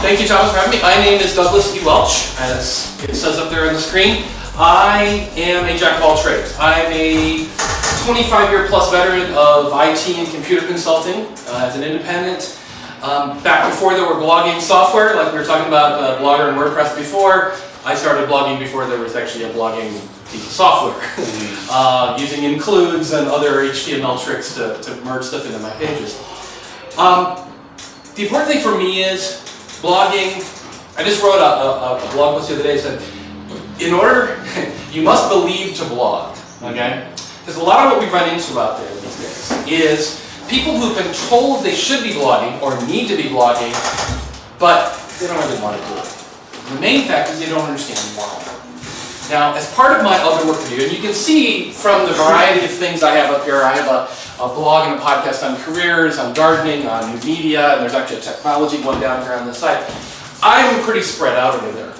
Thank you, Thomas, for having me. My name is Douglas E. Welch, as it says up there on the screen. I am a jack of all trades. I'm a 25-year plus veteran of IT and computer consulting as an independent. Back before there were blogging software, like we were talking about Blogger and WordPress before, I started blogging before there was actually a blogging piece of software, using includes and other HTML tricks to merge stuff into my pages. The important thing for me is blogging. I just wrote a blog post the other day that said, in order, you must believe to blog, okay? Because a lot of what we run into out there these days is people who've been told they should be blogging or need to be blogging, but they don't really want to do it. The main fact is they don't understand why. Now, as part of my other work to do, and you can see from the variety of things I have up here, I have a blog and a podcast on careers, on gardening, on new media, and there's actually a technology one down here on the side. I'm pretty spread out over there.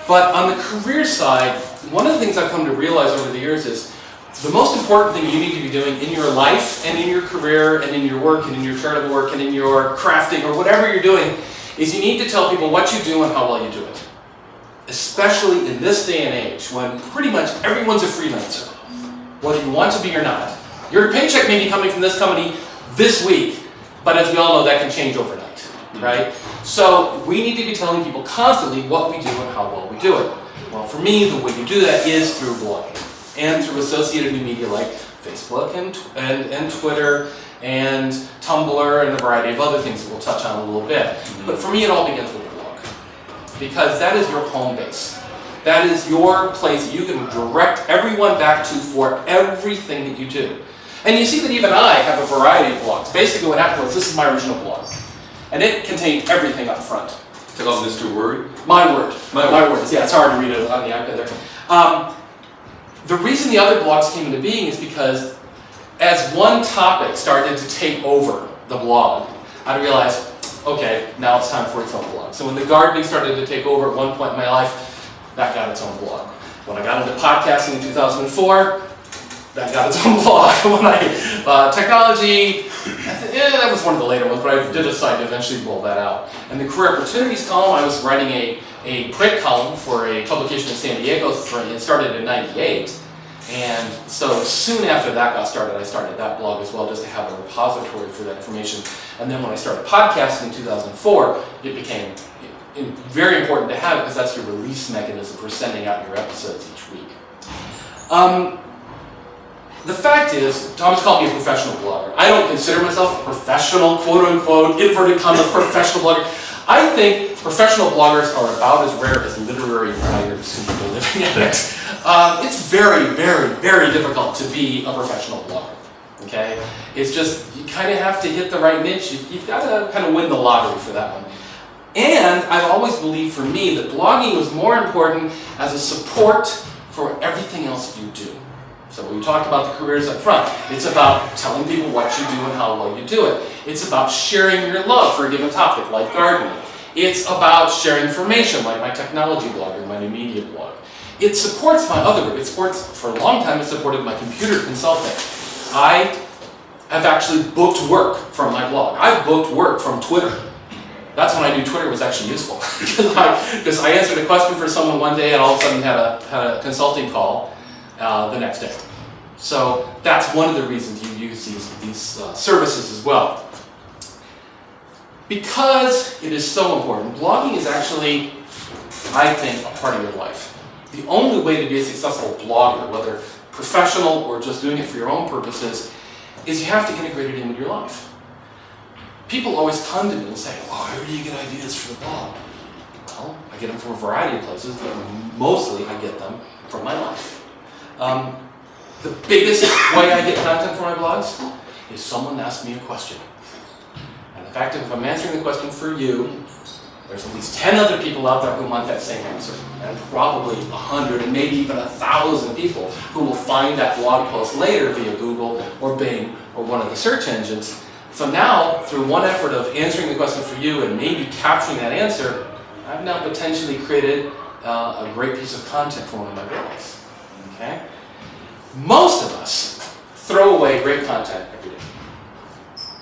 But on the career side, one of the things I've come to realize over the years is the most important thing you need to be doing in your life and in your career and in your work and in your charitable work and in your crafting or whatever you're doing is you need to tell people what you do and how well you do it. Especially in this day and age when pretty much everyone's a freelancer, whether you want to be or not. Your paycheck may be coming from this company this week, but as we all know, that can change overnight, right? So we need to be telling people constantly what we do and how well we do it. Well, for me, the way you do that is through blogging and through associated new media like Facebook and Twitter and Tumblr and a variety of other things that we'll touch on a little bit. But for me, it all begins with a blog because that is your home base. That is your place that you can direct everyone back to for everything that you do. And you see that even I have a variety of blogs. Basically what happened was this is my original blog. And it contained everything up front. It's called Mr. Word? My Word. My words. Yeah, it's hard to read it on the iPad there. The reason the other blogs came into being is because as one topic started to take over the blog, I realized, okay, now it's time for its own blog. So when the gardening started to take over at one point in my life, that got its own blog. When I got into podcasting in 2004, that got its own blog. When technology, that was one of the later ones, but I did decide to eventually roll that out. And the career opportunities column, I was writing a print column for a publication in San Diego. It started in '98. And so soon after that got started, I started that blog as well, just to have a repository for that information. And then when I started podcasting in 2004, it became very important to have it because that's your release mechanism for sending out your episodes each week. The fact is, Thomas called me a professional blogger. I don't consider myself a professional, quote-unquote, inverted commas, professional blogger. I think professional bloggers are about as rare as literary writers who make a living at it. It's very, very, very difficult to be a professional blogger, okay? It's just, you kind of have to hit the right niche. You've got to kind of win the lottery for that one. And I've always believed for me that blogging was more important as a support for everything else you do. So we talked about the careers up front. It's about telling people what you do and how well you do it. It's about sharing your love for a given topic, like gardening. It's about sharing information, like my technology blog or my new media blog. It supports my other work. It supports, for a long time, it supported my computer consulting. I have actually booked work from my blog. I've booked work from Twitter. That's when I knew Twitter was actually useful. Because I answered a question for someone one day and all of a sudden had a consulting call the next day. So that's one of the reasons you use these services as well. Because it is so important, blogging is actually, I think, a part of your life. The only way to be a successful blogger, whether professional or just doing it for your own purposes, is you have to integrate it into your life. People always come to me and say, oh, where do you get ideas for the blog? Well, I get them from a variety of places, but mostly I get them from my life. The biggest way I get content for my blogs is someone asks me a question. And the fact that if I'm answering the question for you, there's at least 10 other people out there who want that same answer. And probably 100 and maybe even 1,000 people who will find that blog post later via Google or Bing or one of the search engines. So now, through one effort of answering the question for you and maybe capturing that answer, I've now potentially created a great piece of content for one of my blogs. Okay? Most of us throw away great content every day.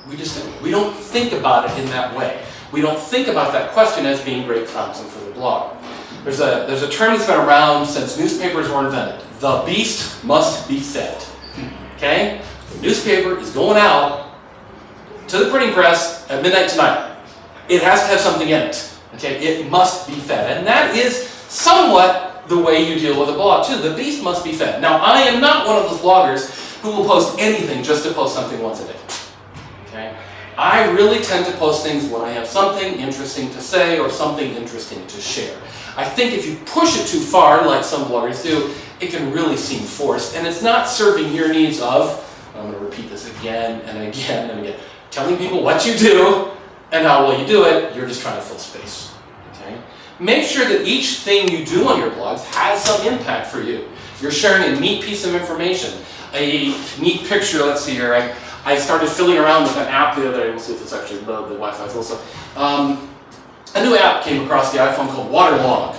We just don't. We don't think about it in that way. we don't think about that question as being great content for the blog. There's a term that's been around since newspapers were invented. The beast must be fed. Okay? The newspaper is going out to the printing press at midnight tonight. It has to have something in it. Okay? It must be fed. And that is somewhat the way you deal with a blog too. The beast must be fed. Now, I am not one of those bloggers who will post anything just to post something once a day. Okay? I really tend to post things when I have something interesting to say or something interesting to share. I think if you push it too far, like some bloggers do, it can really seem forced, and it's not serving your needs of, I'm going to repeat this again and again and again, telling people what you do and how well you do it. You're just trying to fill space. Okay? Make sure that each thing you do on your blogs has some impact for you. You're sharing a neat piece of information, a neat picture. Let's see here. I started filling around with an app the other day. We'll see if it's actually the Wi-Fi is also. A new app came across the iPhone called Waterlog.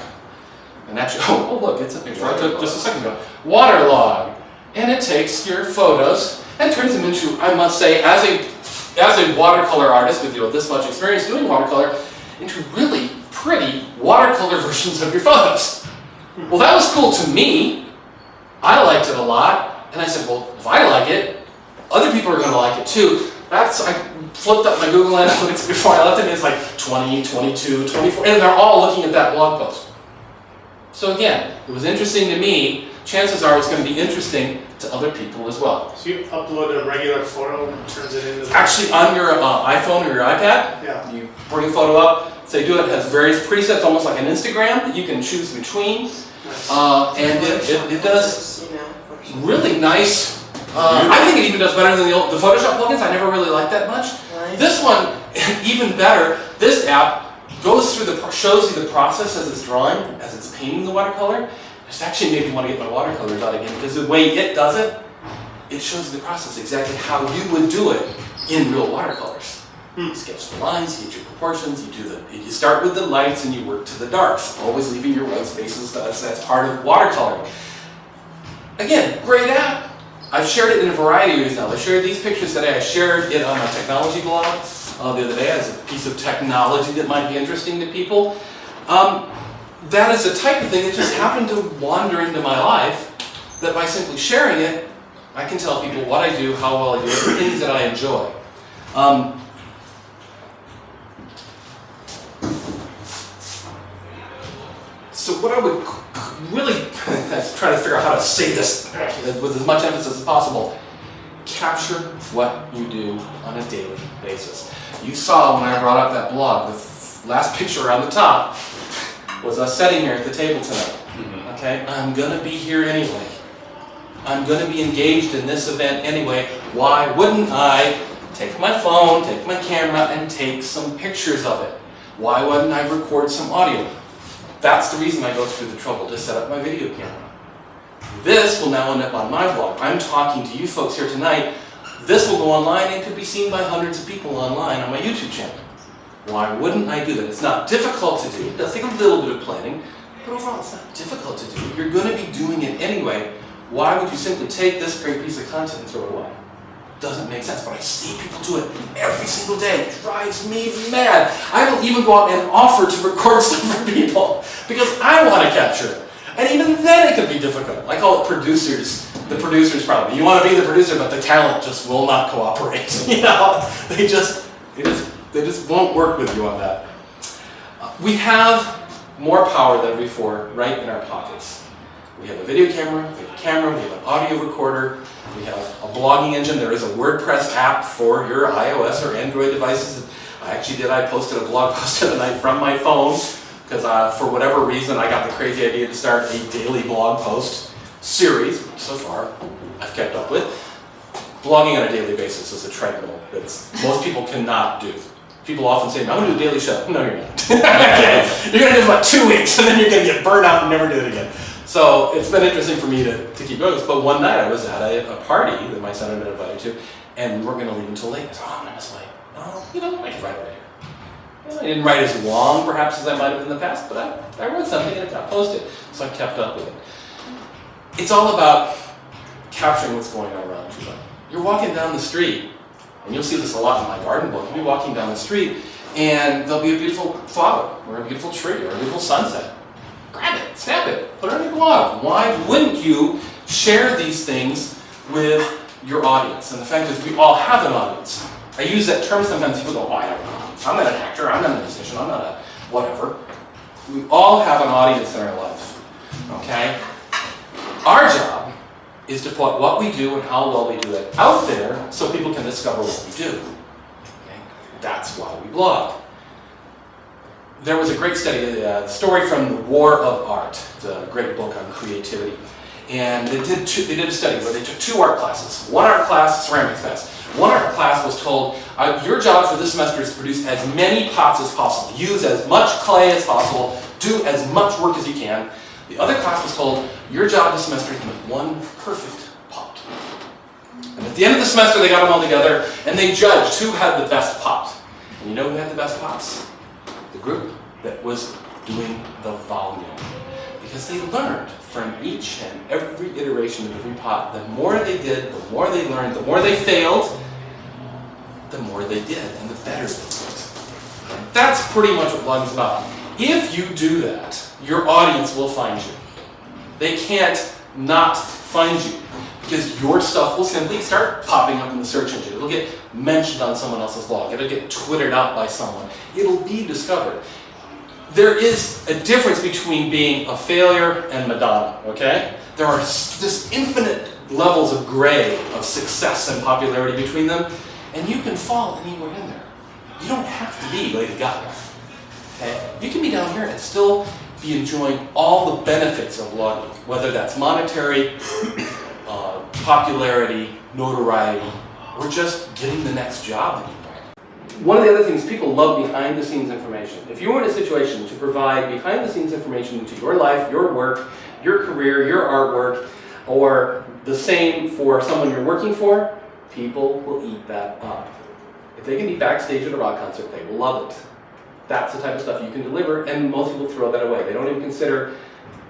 And actually, oh look, it's a picture I took just a second ago. Waterlog. And it takes your photos and turns them into, I must say, as a watercolor artist with this much experience doing watercolor, into really pretty watercolor versions of your photos. Well, that was cool to me. I liked it a lot. And I said, well, if I like it, other people are going to like it too. I flipped up my Google Analytics before I left it, and it's like 20, 22, 24, and they're all looking at that blog post. So again, it was interesting to me. Chances are it's going to be interesting to other people as well. So you upload a regular photo and turns it into... Actually, on your iPhone or your iPad, yeah. You bring a photo up. They do it. It has various presets, almost like an Instagram, that you can choose between. Nice. And it does really nice. I think it even does better than the Photoshop plugins. I never really liked that much. Right. This one, even better. This app goes through shows you the process as it's drawing, as it's painting the watercolor. It's actually made me want to get my watercolors out again, because the way it does it, it shows you the process exactly how you would do it in real watercolors. You sketch the lines, you get your proportions, you start with the lights and you work to the darks, always leaving your white spaces. That's part of watercoloring. Again, great app. I've shared it in a variety of ways now. I shared these pictures today. I shared it on my technology blog the other day as a piece of technology that might be interesting to people. That is the type of thing that just happened to wander into my life, that by simply sharing it, I can tell people what I do, how well I do it, the things that I enjoy. So what I would really try to figure out how to say this with as much emphasis as possible. Capture what you do on a daily basis. You saw when I brought up that blog, the last picture on the top was us sitting here at the table tonight. Okay? I'm going to be here anyway. I'm going to be engaged in this event anyway. Why wouldn't I take my phone, take my camera, and take some pictures of it? Why wouldn't I record some audio? That's the reason I go through the trouble to set up my video camera. This will now end up on my blog. I'm talking to you folks here tonight. This will go online and could be seen by hundreds of people online on my YouTube channel. Why wouldn't I do that? It's not difficult to do. It does take a little bit of planning, but overall it's not difficult to do. You're going to be doing it anyway. Why would you simply take this great piece of content and throw it away? Doesn't make sense, but I see people do it every single day. It drives me mad. I will even go out and offer to record stuff for people because I want to capture it. And even then it can be difficult. I call it producers. The producer's problem. You want to be the producer, but the talent just will not cooperate. You know, they just won't work with you on that. We have more power than before right in our pockets. We have a video camera, we have an audio recorder, we have a blogging engine. There is a WordPress app for your iOS or Android devices. I posted a blog post the other night from my phone because for whatever reason I got the crazy idea to start a daily blog post series, which so far I've kept up with. Blogging on a daily basis is a treadmill that most people cannot do. People often say, I'm going to do a daily show. No, you're not. You're going to do it for about 2 weeks and then you're going to get burned out and never do it again. So it's been interesting for me to keep going. But one night I was at a party that my son had been invited to, and we weren't going to leave until late. I said, I'm going to miss my, I can write right here. I didn't write as long, perhaps, as I might have in the past, but I wrote something and it got posted. So I kept up with it. It's all about capturing what's going on around you. You're walking down the street, and you'll see this a lot in my garden book. You'll be walking down the street, and there'll be a beautiful flower, or a beautiful tree, or a beautiful sunset. Grab it, snap it, put it on your blog. Why wouldn't you share these things with your audience? And the fact is, we all have an audience. I use that term sometimes. People go, oh, I have an audience. I'm not an actor, I'm not a musician, I'm not a whatever. We all have an audience in our life, okay? Our job is to put what we do and how well we do it out there so people can discover what we do. Okay? That's why we blog. There was a great study, a story from The War of Art. It's a great book on creativity. And they did a study where they took 2 art classes. One art class, ceramics class. One art class was told, your job for this semester is to produce as many pots as possible. Use as much clay as possible. Do as much work as you can. The other class was told, your job this semester is to make one perfect pot. And at the end of the semester, they got them all together, and they judged who had the best pot. And you know who had the best pots? The group that was doing the volume. Because they learned from each and every iteration of every pot. The more they did, the more they learned, the more they failed, the more they did, and the better they did. And that's pretty much what blogging is about. If you do that, your audience will find you. They can't not find you, because your stuff will simply start popping up in the search engine. It'll get mentioned on someone else's blog. It'll get twittered out by someone. It'll be discovered. There is a difference between being a failure and Madonna, okay? There are just infinite levels of gray of success and popularity between them, and you can fall anywhere in there. You don't have to be Lady Gaga, okay? You can be down here and still be enjoying all the benefits of blogging, whether that's monetary, popularity, notoriety, or just getting the next job that you want. One of the other things, people love behind-the-scenes information. If you were in a situation to provide behind-the-scenes information into your life, your work, your career, your artwork, or the same for someone you're working for, people will eat that up. If they can be backstage at a rock concert, they will love it. That's the type of stuff you can deliver, and most people throw that away. They don't even consider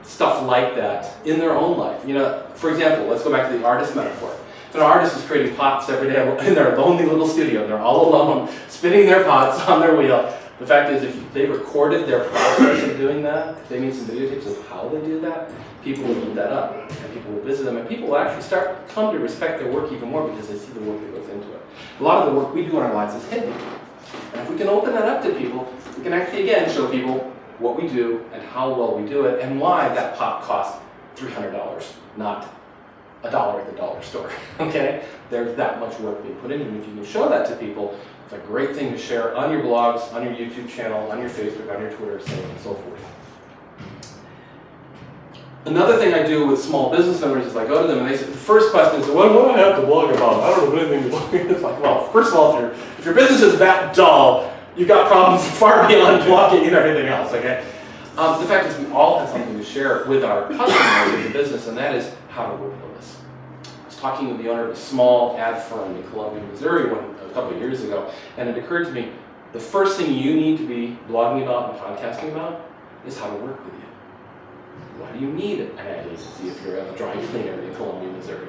stuff like that in their own life. You know, for example, let's go back to the artist metaphor. If an artist is creating pots every day in their lonely little studio, they're all alone, spinning their pots on their wheel, the fact is, if they recorded their process of doing that, if they made some videotapes of how they do that, people will eat that up, and people will visit them, and people will actually come to respect their work even more because they see the work that goes into it. A lot of the work we do in our lives is hidden. And if we can open that up to people, we can actually, again, show people what we do and how well we do it, and why that pot costs $300, not $1 at the dollar store, okay? There's that much work being put in, and if you can show that to people, it's a great thing to share on your blogs, on your YouTube channel, on your Facebook, on your Twitter, so on and so forth. Another thing I do with small business owners is I go to them and they say, the first question is, what do I have to blog about? I don't know anything to blog about. It's like, well, first of all, if your business is that dull, you've got problems far beyond blogging and everything else, okay? The fact is, we all have something to share with our customers in the business, and that is how to work with us. I was talking with the owner of a small ad firm in Columbia, Missouri a couple of years ago, and it occurred to me, the first thing you need to be blogging about and podcasting about is how to work with you. Why do you need an ad agency if you're a dry cleaner in Columbia, Missouri?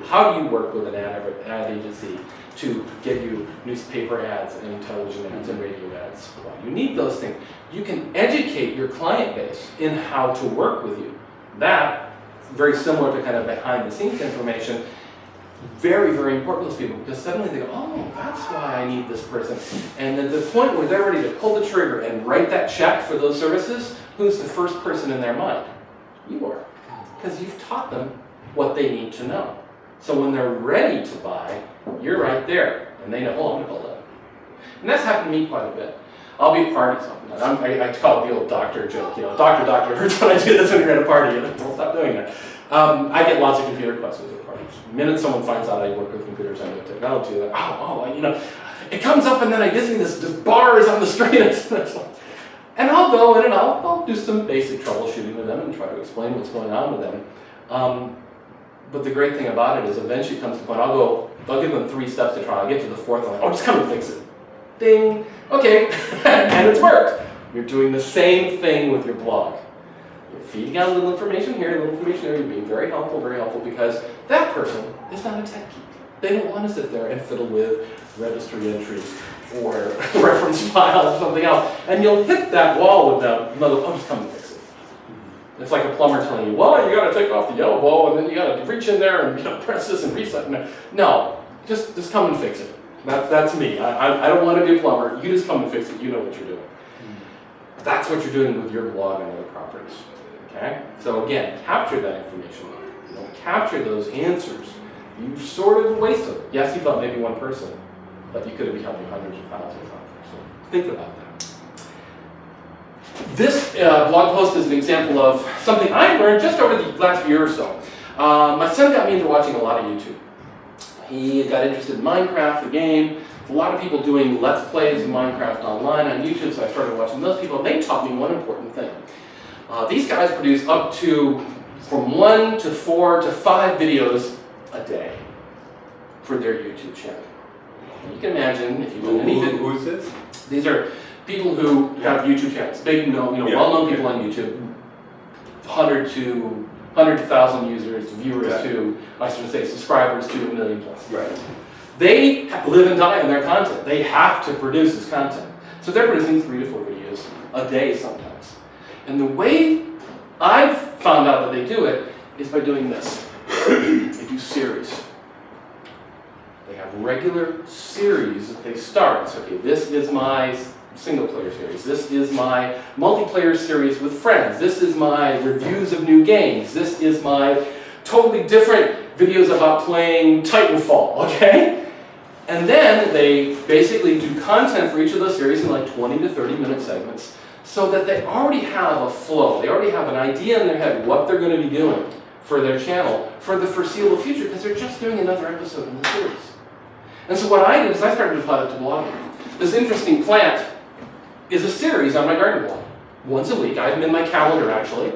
How do you work with an ad agency to get you newspaper ads and television ads and radio ads? Why do you need those things? You can educate your client base in how to work with you. That, very similar to kind of behind the scenes information, very, very important to those people, because suddenly they go, oh, that's why I need this person. And at the point where they're ready to pull the trigger and write that check for those services, who's the first person in their mind? You are, because you've taught them what they need to know. So when they're ready to buy, you're right there, and they know, oh, I'm going to build up. And that's happened to me quite a bit. I'll be at parties often. I call it the old doctor joke, you know, doctor, here's what I do this when you're at a party. You know, don't stop doing that. I get lots of computer questions at parties. The minute someone finds out I work with computers, I know technology, they're like, you know, it comes up and then it gives me this bars on the screen. And I'll go in and I'll do some basic troubleshooting with them and try to explain what's going on with them. But the great thing about it is eventually it comes to the point, I'll give them 3 steps to try. I'll get to the 4th, I'm like, oh, just come and fix it. Ding, okay, and it's worked. You're doing the same thing with your blog. You're feeding out a little information here, a little information there, you're being very helpful, because that person is not a tech geek. They don't want to sit there and fiddle with registry entries or reference file or something else, and you'll hit that wall with another, oh, just come and fix it. It's like a plumber telling you, well, you gotta take off the yellow bulb, and then you gotta reach in there and press this and reset. No, just come and fix it. That's me. I don't want to be a plumber. You just come and fix it. You know what you're doing. That's what you're doing with your blog and other properties. Okay? So again, capture that information. You don't capture those answers. You sort of wasted them. Yes, you thought maybe one person, but you could have been helping hundreds of thousands out there. So think about that. This blog post is an example of something I learned just over the last year or so. My son got me into watching a lot of YouTube. He got interested in Minecraft, the game. A lot of people doing Let's Plays of Minecraft online on YouTube, so I started watching those people, and they taught me one important thing. These guys produce up to from 1 to 4 to 5 videos a day for their YouTube channel. And you can imagine if you've done anything. Who is this? These are people who have YouTube channels, big, well-known people on YouTube, 100 to 100,000 users, viewers to, I should say, subscribers to 1 million plus. Right. They live and die on their content. They have to produce this content. So they're producing 3 to 4 videos a day sometimes. And the way I've found out that they do it is by doing this. They do series. They have regular series that they start. So, okay, this is my single player series. This is my multiplayer series with friends. This is my reviews of new games. This is my totally different videos about playing Titanfall, okay? And then they basically do content for each of those series in like 20 to 30 minute segments so that they already have a flow. They already have an idea in their head what they're going to be doing for their channel for the foreseeable future because they're just doing another episode in the series. And so what I did is I started to apply that to blogging. This interesting plant is a series on my garden blog. Once a week, I have them in my calendar actually.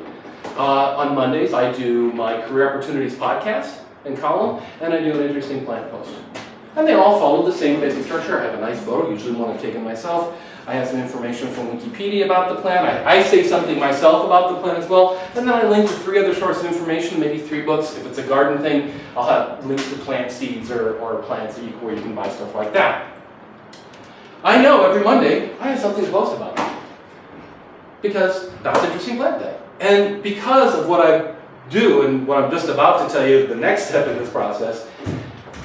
On Mondays, I do my Career Opportunities podcast and column, and I do an interesting plant post. And they all follow the same basic structure. I have a nice photo, usually one I've taken myself. I have some information from Wikipedia about the plant. I say something myself about the plant as well. And then I link to 3 other sources of information, maybe 3 books. If it's a garden thing, I'll have links to plant seeds or plants where you can buy stuff like that. I know every Monday I have something to post about it because that's Interesting Plant Day. And because of what I do and what I'm just about to tell you, the next step in this process,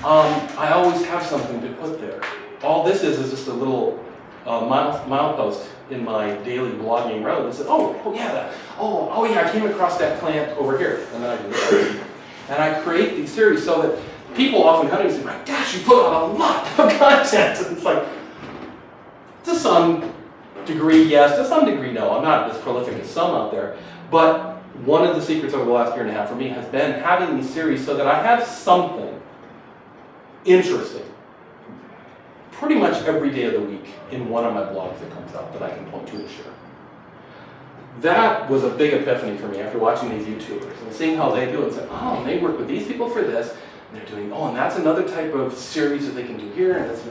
I always have something to put there. All this is just a little milepost in my daily blogging road that says, oh yeah, I came across that plant over here, and then I do this. And I create these series so that people often come and say, my gosh, you put out a lot of content. And it's like, to some degree, yes. To some degree, no. I'm not as prolific as some out there. But one of the secrets over the last year and a half for me has been having these series so that I have something interesting pretty much every day of the week in one of my blogs that comes out that I can point to and share. That was a big epiphany for me after watching these YouTubers and seeing how they do it and saying, oh, they work with these people for this, and they're doing, and that's another type of series that they can do here, and that's,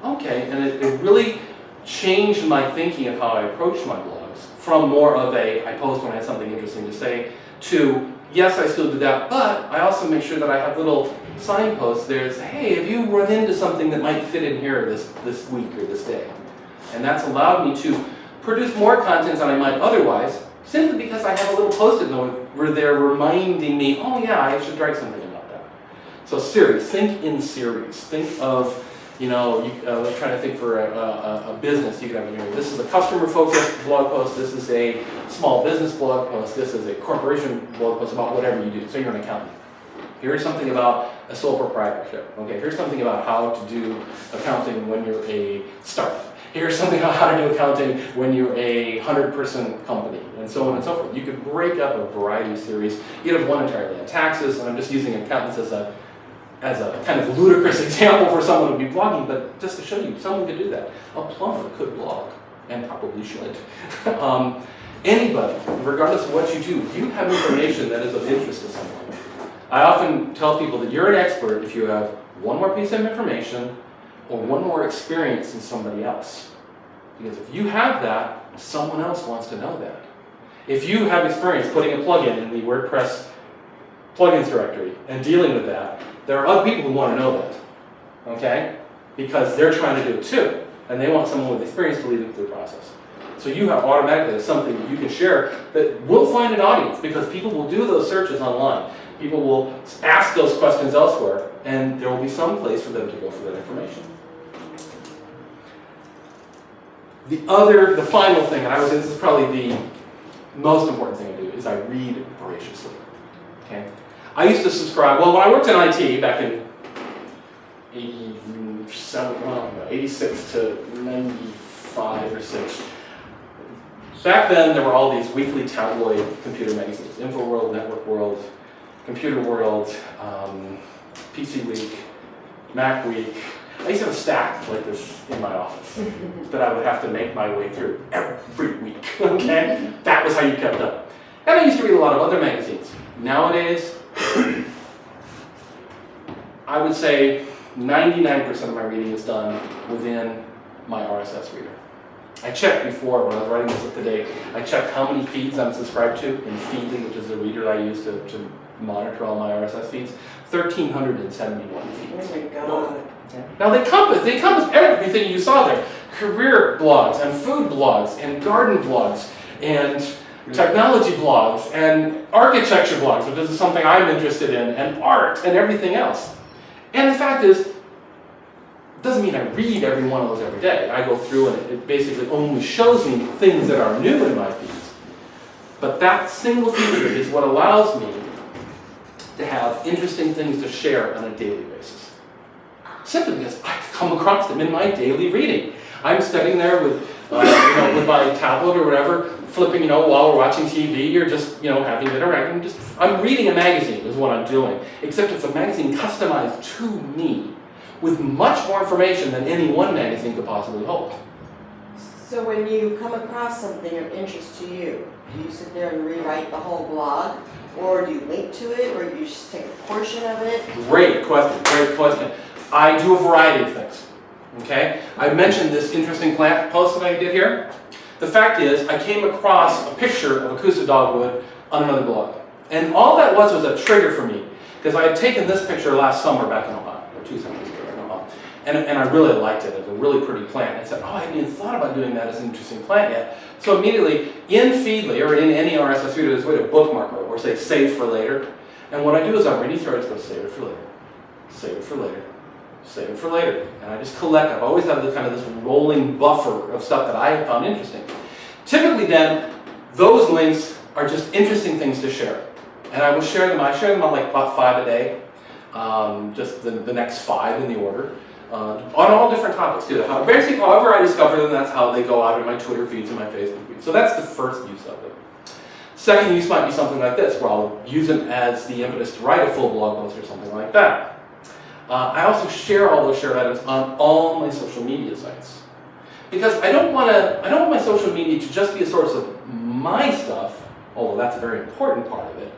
okay, and it really changed my thinking of how I approach my blogs from more of I post when I have something interesting to say, to, yes, I still do that, but I also make sure that I have little signposts there that say, hey, have you run into something that might fit in here this week or this day? And that's allowed me to produce more content than I might otherwise, simply because I have a little post-it note where they're reminding me, oh yeah, I should write something about that. So series, think in series. Think of, let's try to think for a business. You can have, this is a customer-focused blog post, this is a small business blog post, this is a corporation blog post about whatever you do. So you're an accountant. Here's something about a sole proprietorship. Okay, here's something about how to do accounting when you're a startup. Here's something about how to do accounting when you're a 100-person company, and so on and so forth. You could break up a variety of series. You have one entirely on taxes, and I'm just using accountants as a kind of ludicrous example for someone to be blogging, but just to show you, someone could do that. A plumber could blog, and probably should. Anybody, regardless of what you do, you have information that is of interest to someone. I often tell people that you're an expert if you have one more piece of information or one more experience than somebody else. Because if you have that, someone else wants to know that. If you have experience putting a plugin in the WordPress plugins directory and dealing with that, there are other people who want to know that. Okay? because they're trying to do it too, and they want someone with experience to lead them through the process. So you have automatically something that you can share that will find an audience, because people will do those searches online. People will ask those questions elsewhere, and there will be some place for them to go for that information. The final thing, and I would say this is probably the most important thing I do, is I read voraciously. Okay? I used to subscribe, well, when I worked in IT back in 86 to 95 or 6, back then there were all these weekly tabloid computer magazines, InfoWorld, Network World, Computer World, PC Week, Mac Week. I used to have a stack like this in my office that I would have to make my way through every week, okay? That was how you kept up. And I used to read a lot of other magazines. Nowadays, I would say 99% of my reading is done within my RSS reader. I checked before, when I was writing this up today, I checked how many feeds I'm subscribed to in Feedly, which is the reader I use to monitor all my RSS feeds. 1,371 feeds. Oh my God. Now they encompass everything you saw there. Career blogs, and food blogs, and garden blogs, and technology blogs, and architecture blogs, which is something I'm interested in, and art, and everything else. And the fact is, it doesn't mean I read every one of those every day. I go through and it basically only shows me things that are new in my feeds. But that single feature is what allows me to have interesting things to share on a daily basis. Simply because I come across them in my daily reading. I'm studying there with, with my tablet or whatever, flipping, while we're watching TV or just, having dinner. I'm reading a magazine is what I'm doing, except it's a magazine customized to me with much more information than any one magazine could possibly hold. So when you come across something of interest to you, do you sit there and rewrite the whole blog? Or do you link to it? Or do you just take a portion of it? Great question, great question. I do a variety of things, okay? I mentioned this interesting plant post that I did here. The fact is, I came across a picture of a Coosa dogwood on another blog. And all that was a trigger for me, because I had taken this picture last summer back in Ohio, or 2 summers ago in Ohio, and I really liked it. It was a really pretty plant. And I said, I hadn't even thought about doing that as an interesting plant yet. So immediately, in Feedly, or in any RSS reader, there's a way to bookmark it, or say save for later. And what I do is I'm reading through it, I just go save it for later, save it for later, save it for later. And I just collect. I've always had this rolling buffer of stuff that I have found interesting. Typically then, those links are just interesting things to share. And I will share them. I share them on about 5 a day, just the next 5 in the order, on all different topics too. Basically, however I discover them, that's how they go out in my Twitter feeds and my Facebook feeds. So that's the first use of it. Second use might be something like this, where I'll use them as the impetus to write a full blog post or something like that. I also share all those shared items on all my social media sites, because I don't want my social media to just be a source of my stuff, although that's a very important part of it.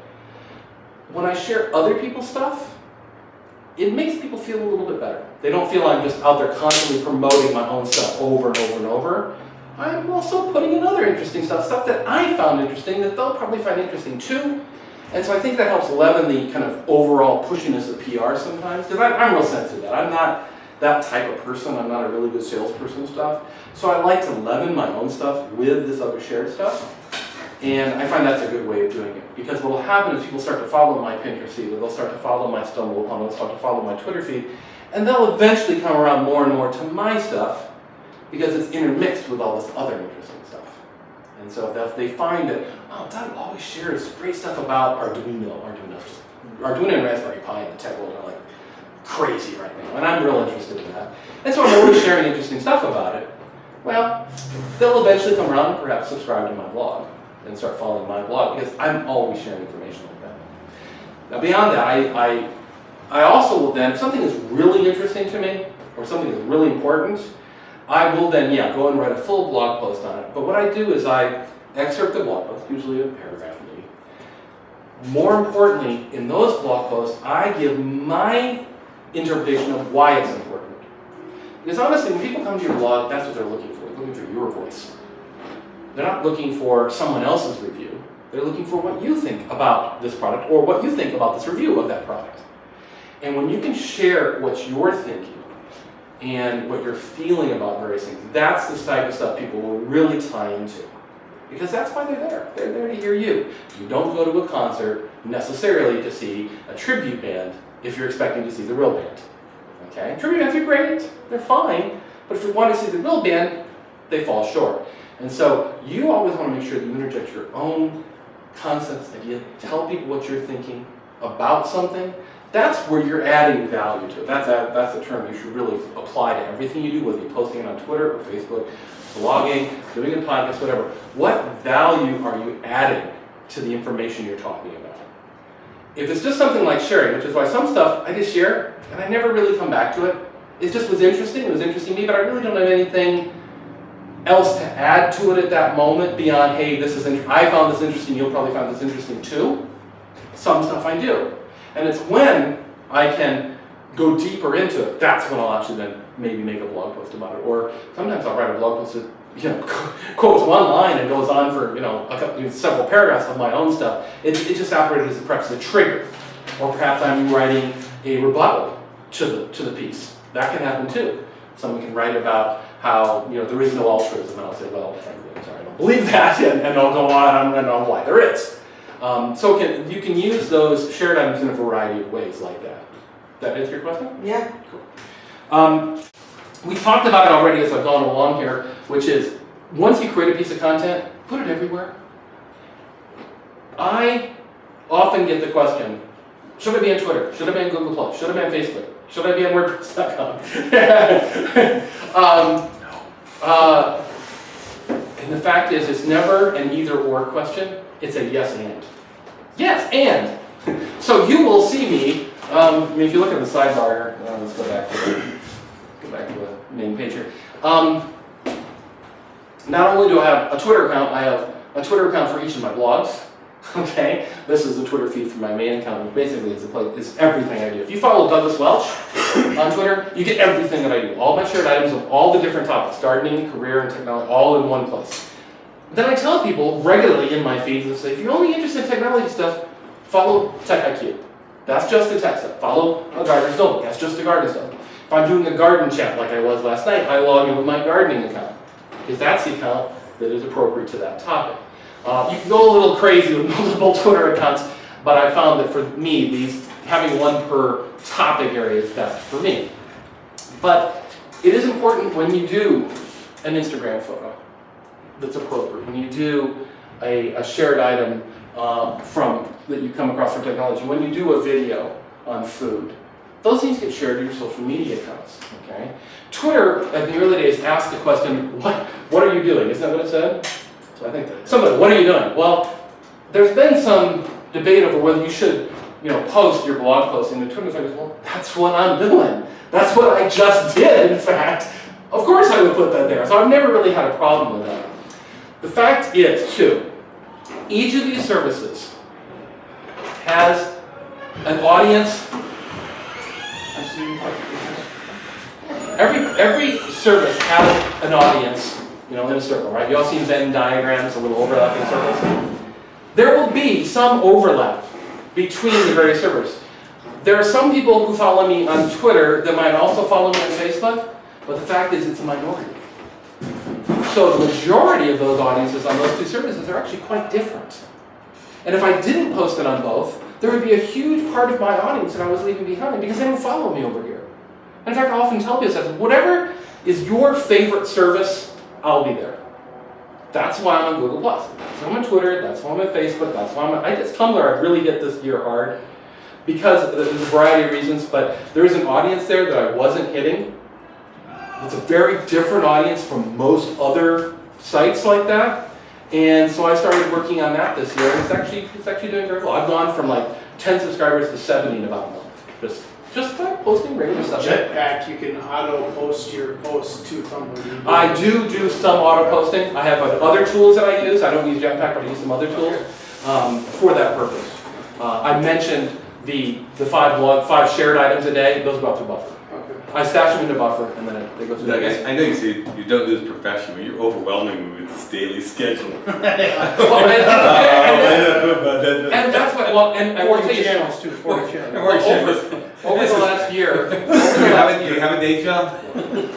When I share other people's stuff, it makes people feel a little bit better. They don't feel I'm just out there constantly promoting my own stuff over and over and over. I'm also putting in other interesting stuff that I found interesting that they'll probably find interesting too. And so I think that helps leaven the kind of overall pushiness of PR sometimes, because I'm real sensitive to that. I'm not that type of person. I'm not a really good salesperson and stuff. So I like to leaven my own stuff with this other shared stuff. And I find that's a good way of doing it. Because what will happen is people start to follow my Pinterest feed, or they'll start to follow my StumbleUpon, they'll start to follow my Twitter feed, and they'll eventually come around more and more to my stuff, because it's intermixed with all this other interesting stuff. And so if they find that, Doug always shares great stuff about Arduino and Raspberry Pi in the tech world are like crazy right now, and I'm real interested in that. And so I'm always sharing interesting stuff about it. Well, they'll eventually come around and perhaps subscribe to my blog and start following my blog, because I'm always sharing information like that. Now beyond that, I also will then, if something is really interesting to me, or something is really important, I will then, go and write a full blog post on it. But what I do is I excerpt the blog post, usually a paragraph maybe. More importantly, in those blog posts, I give my interpretation of why it's important. Because honestly, when people come to your blog, that's what they're looking for. They're looking for your voice. They're not looking for someone else's review. They're looking for what you think about this product, or what you think about this review of that product. And when you can share what you're thinking, and what you're feeling about various things. That's the type of stuff people will really tie into. Because that's why they're there. They're there to hear you. You don't go to a concert necessarily to see a tribute band if you're expecting to see the real band. Okay? Tribute bands are great. They're fine. But if you want to see the real band, they fall short. And so you always want to make sure that you interject your own concepts, ideas, tell people what you're thinking about something. That's where you're adding value to it. That's a term you should really apply to everything you do, whether you're posting it on Twitter or Facebook, blogging, doing a podcast, whatever. What value are you adding to the information you're talking about? If it's just something like sharing, which is why some stuff I just share and I never really come back to it. It just was interesting. It was interesting to me, but I really don't have anything else to add to it at that moment beyond, hey, this is I found this interesting, you'll probably find this interesting too. Some stuff I do. And it's when I can go deeper into it, that's when I'll actually then maybe make a blog post about it. Or sometimes I'll write a blog post that quotes one line and goes on for several paragraphs of my own stuff. It just operated as perhaps a trigger. Or perhaps I'm writing a rebuttal to the piece. That can happen too. Someone can write about how there is no altruism, and I'll say, well, frankly, I'm sorry, I don't believe that, and I'll go on and on why there is. So you can use those shared items in a variety of ways like that. That answer your question? Yeah. Cool. We talked about it already as I've gone along here, which is once you create a piece of content, put it everywhere. I often get the question, should I be on Twitter? Should I be on Google+? Should I be on Facebook? Should I be on Wordpress.com? And the fact is, it's never an either-or question. It's a yes and. Yes and. So you will see me. If you look at the sidebar here, let's go back to the main page here. Not only do I have a Twitter account, I have a Twitter account for each of my blogs. Okay, this is the Twitter feed for my main account, which basically is everything I do. If you follow Douglas Welch on Twitter, you get everything that I do. All my shared items of all the different topics, gardening, career, and technology, all in one place. Then I tell people regularly in my feeds, and say, if you're only interested in technology stuff, follow Tech IQ. That's just the tech stuff. Follow a gardener's notebook. That's just the garden stuff. If I'm doing a garden chat like I was last night, I log in with my gardening account, because that's the account that is appropriate to that topic. You can go a little crazy with multiple Twitter accounts, but I found that for me, having one per topic area is best for me. But it is important when you do an Instagram photo that's appropriate, when you do a shared item that you come across from technology, when you do a video on food, those things get shared to your social media accounts. Okay? Twitter, at the early days, asked the question, what are you doing? Isn't that what it said? So I think somebody, what are you doing? Well, there's been some debate over whether you should, post your blog post, and the Twitter says, well, that's what I'm doing. That's what I just did, in fact. Of course I would put that there. So I've never really had a problem with that. The fact is, too, each of these services has an audience. Every service has an audience, in a circle, right? You all seen Venn diagrams, a little overlapping circles. There will be some overlap between the various servers. There are some people who follow me on Twitter that might also follow me on Facebook, but the fact is it's a minority. So the majority of those audiences on those two services are actually quite different. And if I didn't post it on both, there would be a huge part of my audience that I was leaving behind because they don't follow me over here. In fact, I often tell people, whatever is your favorite service, I'll be there. That's why I'm on Google+. That's why I'm on Twitter. That's why I'm on Facebook. That's why I guess Tumblr I really hit this year hard because there's a variety of reasons, but there's an audience there that I wasn't hitting. It's a very different audience from most other sites like that. And so I started working on that this year, and it's actually doing very well. I've gone from like 10 subscribers to 70 in about a month. Just by posting regular stuff. Jetpack, you can auto-post your posts to Tumblr. I do some auto-posting. I have other tools that I use. I don't use Jetpack, but I use some other tools for that purpose. I mentioned the 5 shared items a day. Those go up to Buffer. Okay. I stash them into Buffer, and then they go through. Doug, I know you say you don't do this professionally. You're overwhelming me with this daily schedule. And that's what. And 40 channels too. 40 channels. over the last year, Do you have a day job?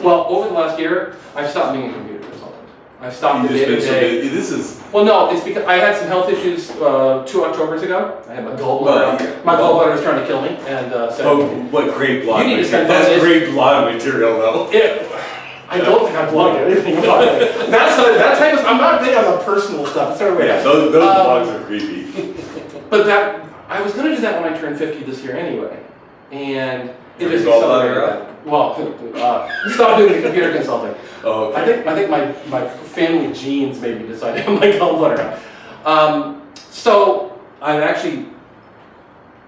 well, over the last year, I've stopped being a computer consultant. I've stopped the You've just been so day-to-day. busy. This is. Well, no, it's because I had some health issues 2 Octobers ago. I had my gallbladder. Well, My gallbladder was trying to kill me, and said, Oh, what great blog You need to material. spend That's 5 days- great blog material, though. I don't think I blogged anything about it. That type of, I'm not big on the personal stuff. Sorry, wait. Yeah, those blogs are creepy. But I was going to do that when I turned 50 this year anyway, and it Your just gallbladder accelerated that. Well, stop doing the computer consulting. Oh, okay. I think my family genes made me decide to have my gallbladder out. So I've actually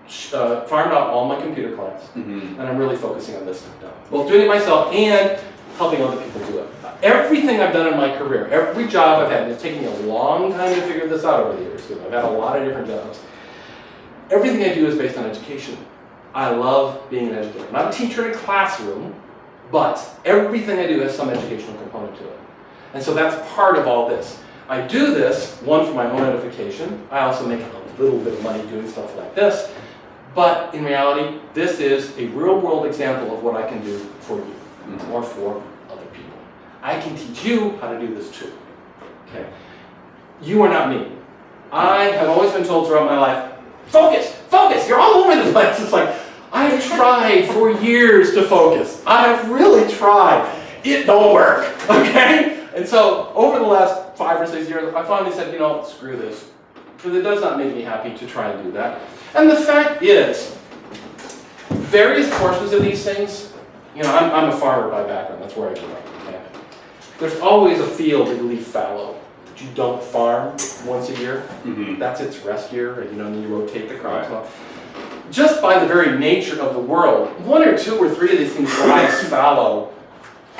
farmed out all my computer clients, and I'm really focusing on this stuff now. Both doing it myself and helping other people do it. Everything I've done in my career, every job I've had, and it's taken me a long time to figure this out over the years, because I've had a lot of different jobs. Everything I do is based on education. I love being an educator. I'm not a teacher in a classroom, but everything I do has some educational component to it. And so that's part of all this. I do this, one, for my own edification. I also make a little bit of money doing stuff like this. But in reality, this is a real-world example of what I can do for you, or for other people. I can teach you how to do this too. Okay? You are not me. I have always been told throughout my life, focus, focus, you're all over the place. It's like, I have tried for years to focus. I have really tried. It don't work, okay? And so over the last 5 or 6 years, I finally said, you know, screw this. Because it does not make me happy to try and do that. And the fact is, various portions of these things, you know, I'm a farmer by background, that's where I grew up, okay? There's always a field that you leave fallow, that you don't farm once a year. That's its rest year, and you know, and you rotate the crops. Well, just by the very nature of the world, 1 or 2 or 3 of these things rise fallow,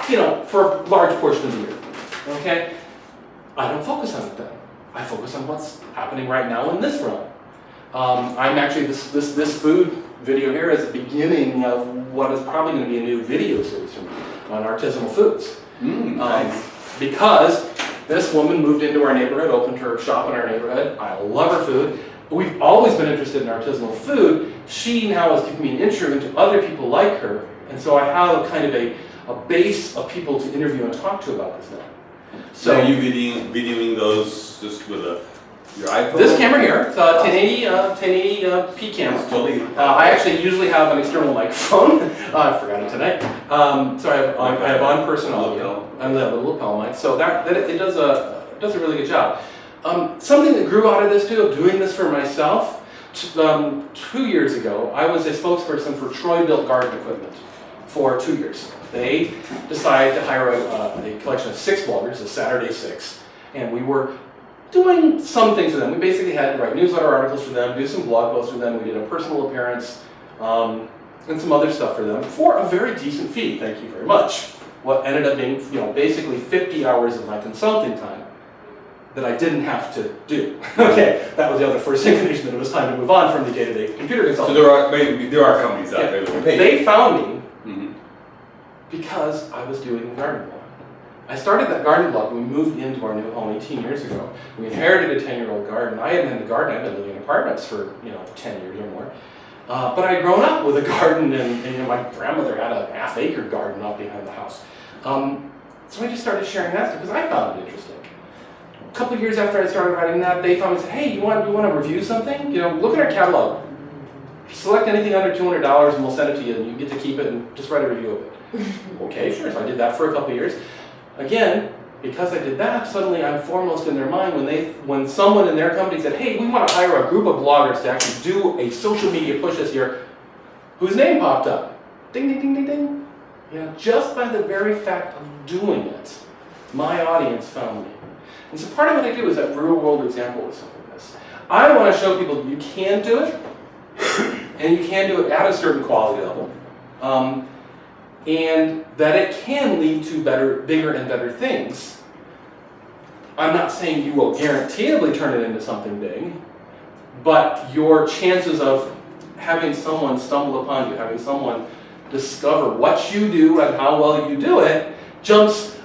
you know, for a large portion of the year, okay? I don't focus on it then. I focus on what's happening right now in this run. I'm actually, this food video here is the beginning of what is probably going to be a new video series from me on artisanal foods. Because this woman moved into our neighborhood, opened her shop in our neighborhood. I love her food. We've always been interested in artisanal food. She now has given me an intro into other people like her, and so I have kind of a base of people to interview and talk to about this now. So are you videoing those just with your iPhone? This camera here, it's a 1080p camera. I actually usually have an external microphone. I forgot it tonight. So I have on-person audio and the little lapel mic. So that it does a really good job. Something that grew out of this too, of doing this for myself. 2 years ago, I was a spokesperson for Troy Built Garden Equipment for 2 years. They decided to hire a collection of 6 bloggers, a Saturday 6, and we were doing some things for them. We basically had to write newsletter articles for them, do some blog posts for them. We did a personal appearance and some other stuff for them for a very decent fee. Thank you very much. What ended up being, you know, basically 50 hours of my consulting time that I didn't have to do. Okay, that was the other first indication that it was time to move on from the day-to-day computer consulting. So there are companies out there that will pay. They found me because I was doing a garden blog. I started that garden blog when we moved into our new home 18 years ago. We inherited a 10-year-old garden. I hadn't had a garden. I've been living in apartments for 10 years or more. But I'd grown up with a garden, and my grandmother had a half-acre garden out behind the house. So I just started sharing that stuff because I found it interesting. A couple of years after I started writing that, they found me and said, "Hey, you want to review something? You know, look at our catalog. Select anything under $200 and we'll send it to you, and you get to keep it and just write a review of it." Okay, sure. So I did that for a couple of years. Again, because I did that, suddenly I'm foremost in their mind when someone in their company said, "Hey, we want to hire a group of bloggers to actually do a social media push this year," whose name popped up. Ding, ding, ding, ding, ding. You know, just by the very fact of doing it, my audience found me. And so part of what I do is that real-world example of something like this. I want to show people that you can do it, and you can do it at a certain quality level. And that it can lead to bigger and better things. I'm not saying you will guaranteedly turn it into something big, but your chances of having someone stumble upon you, having someone discover what you do and how well you do it, jumps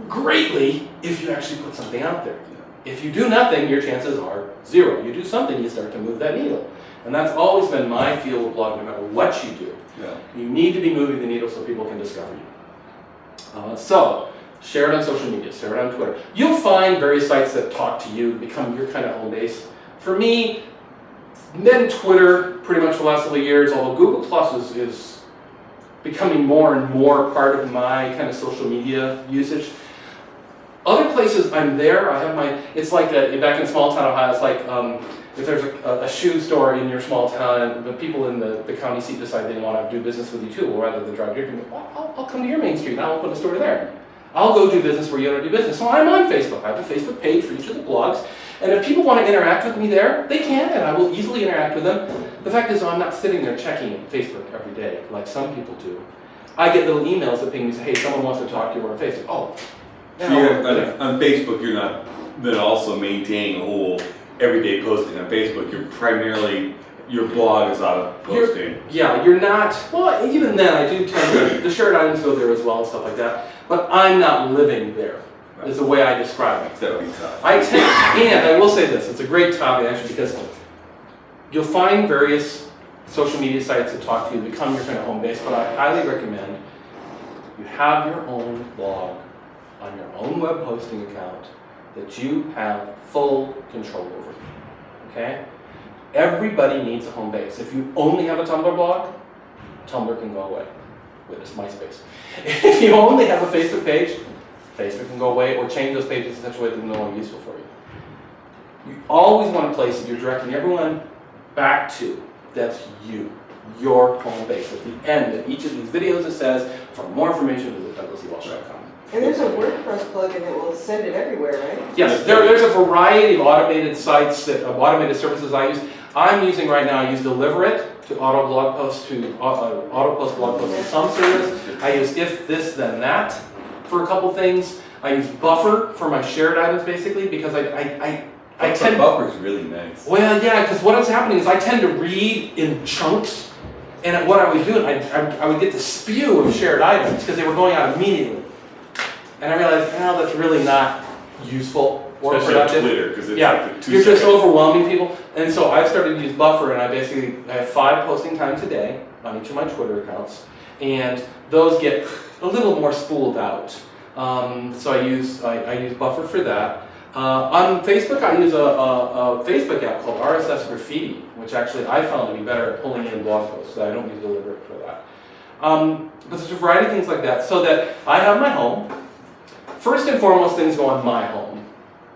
greatly if you actually put something out there. If you do nothing, your chances are 0. You do something, you start to move that needle. And that's always been my field of blogging, no matter what you do. Yeah. You need to be moving the needle so people can discover you. So, share it on social media, share it on Twitter. You'll find various sites that talk to you, become your kind of home base. For me, then Twitter, pretty much for the last couple of years, although Google Plus is becoming more and more part of my kind of social media usage. Other places I'm there, I have my, it's like back in small town Ohio, it's like if there's a shoe store in your small town, the people in the county seat decide they want to do business with you too, or rather than drive to your community, I'll come to your main street and I'll open a store there. I'll go do business where you want to do business. So I'm on Facebook. I have a Facebook page for each of the blogs. And if people want to interact with me there, they can, and I will easily interact with them. The fact is, I'm not sitting there checking Facebook every day, like some people do. I get little emails that ping me, say, hey, someone wants to talk to you on Facebook. Oh. So on Facebook, you're not then also maintaining a whole everyday posting on Facebook. You're primarily, your blog is out of posting. You're not, well, even then I do tend to, the shared items go there as well and stuff like that, but I'm not living there, is the way I describe it. That would be tough. And I will say this, it's a great topic actually, because you'll find various social media sites that talk to you, become your kind of home base, but I highly recommend you have your own blog on your own web hosting account that you have full control over, okay? Everybody needs a home base. If you only have a Tumblr blog, Tumblr can go away. Witness MySpace. If you only have a Facebook page, Facebook can go away, or change those pages in such a way that they're no longer useful for you. You always want a place that you're directing everyone back to. That's you, your home base. At the end of each of these videos it says, for more information, visit douglasewelch.com. And there's a WordPress plugin that will send it everywhere, right? Yes, there's a variety of automated sites, automated services I use. I'm using right now, I use Deliverate to auto post blog posts in some service. I use If This Then That for a couple things. I use Buffer for my shared items basically because I tend. Buffer's really nice. Well, yeah, because what is happening is I tend to read in chunks, and what I would do, I would get the spew of shared items because they were going out immediately. And I realized, oh, that's really not useful or especially productive. on Twitter, because it's Yeah, like the you're just 2 overwhelming people. And so I started to use Buffer, and I have 5 posting times a day on each of my Twitter accounts, and those get a little more spooled out. So I use Buffer for that. On Facebook, I use a Facebook app called RSS Graffiti, which actually I found to be better at pulling in blog posts, so I don't use Deliberate for that. But there's a variety of things like that, so that I have my home. First and foremost, things go on my home.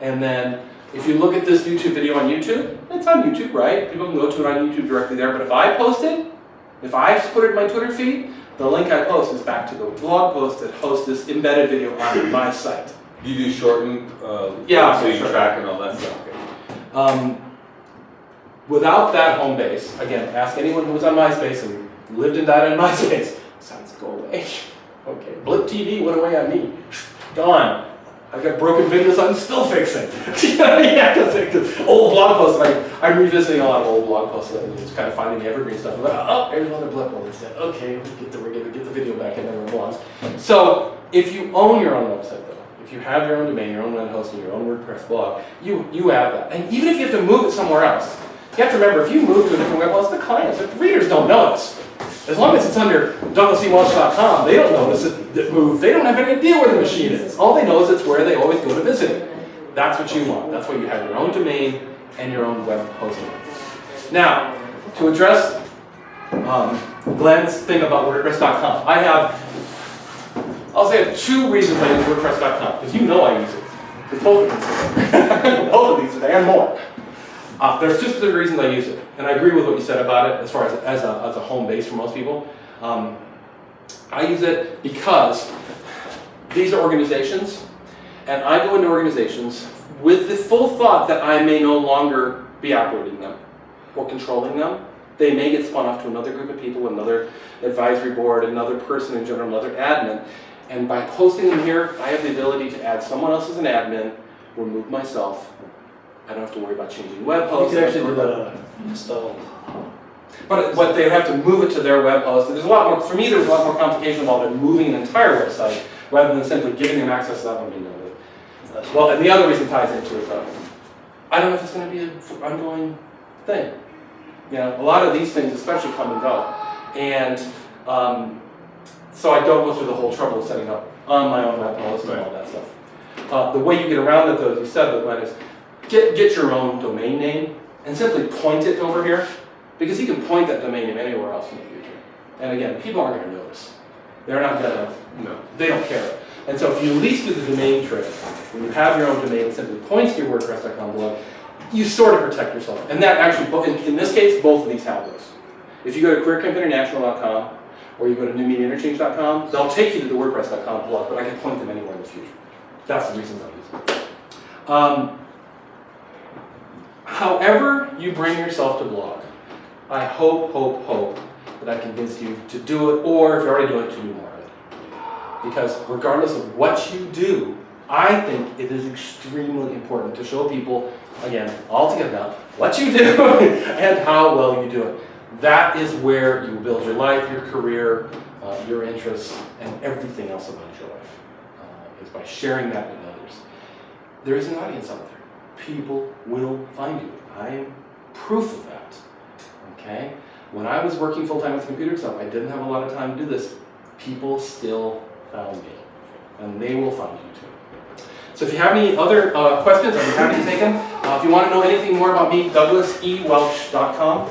And then, if you look at this YouTube video on YouTube, it's on YouTube, right? People can go to it on YouTube directly there, but if I post it, if I just put it in my Twitter feed, the link I post is back to the blog post that hosts this embedded video on my site. Do you do shortened, Yeah, so you sure. track and all that stuff? Without that home base, again, ask anyone who was on MySpace and lived and died on MySpace, sites go away. Okay, Blip TV went away on me. Gone. I've got broken videos I'm still fixing. Yeah, because old blog posts, I'm revisiting a lot of old blog posts and just kind of finding the evergreen stuff. I'm like, oh, there's another blip one. Okay, we're going to get the video back in there it belongs. So if you own your own website though, if you have your own domain, your own web hosting, your own WordPress blog, you have that. And even if you have to move it somewhere else, you have to remember, if you move to a different web host, the clients, the readers don't notice. As long as it's under douglasewelch.com, they don't notice it moved. They don't have any idea where the machine is. All they know is it's where they always go to visit it. That's what you want. That's why you have your own domain and your own web hosting. Now, to address Glenn's thing about WordPress.com, I'll say 2 reasons I use WordPress.com, because you know I use it. Because both of these both of these and more. There's just the reasons I use it, and I agree with what you said about it as far as a home base for most people. I use it because these are organizations, and I go into organizations with the full thought that I may no longer be operating them or controlling them. They may get spun off to another group of people, another advisory board, another person in general, another admin. And by posting them here, I have the ability to add someone else as an admin, remove myself. I don't have to worry about changing web hosts. You can actually do that on install. But they have to move it to their web host. There's a lot more, for me, there's a lot more complication involved in moving an entire website rather than simply giving them access to that one being noted. Well, and the other reason ties into it, I don't know if it's going to be an ongoing thing. You know, a lot of these things especially come and go. And so I don't go through the whole trouble of setting up on my own web policy and all that stuff. The way you get around it, though, as you said, is get your own domain name and simply point it over here, because you can point that domain name anywhere else in the future. And again, people aren't going to notice. They're not going to, no, they don't care. And so if you at least do the domain trick, when you have your own domain, it simply points to your WordPress.com blog, you sort of protect yourself. And that actually, in this case, both of these have those. If you go to careercampinternational.com or you go to newmediainterchange.com, they'll take you to the WordPress.com blog, but I can point them anywhere in the future. That's the reason I use it. However you bring yourself to blog, I hope that I convinced you to do it, or if you're already doing it, to do more of it. Because regardless of what you do, I think it is extremely important to show people, again, all together now, what you do and how well you do it. That is where you build your life, your career, your interests, and everything else about your life. Is by sharing that with others. There is an audience out there. People will find you. I am proof of that. Okay? When I was working full-time with computer stuff, I didn't have a lot of time to do this. People still found me. And they will find you too. So if you have any other questions, I'd be happy to take them. If you want to know anything more about me, douglasewelch.com.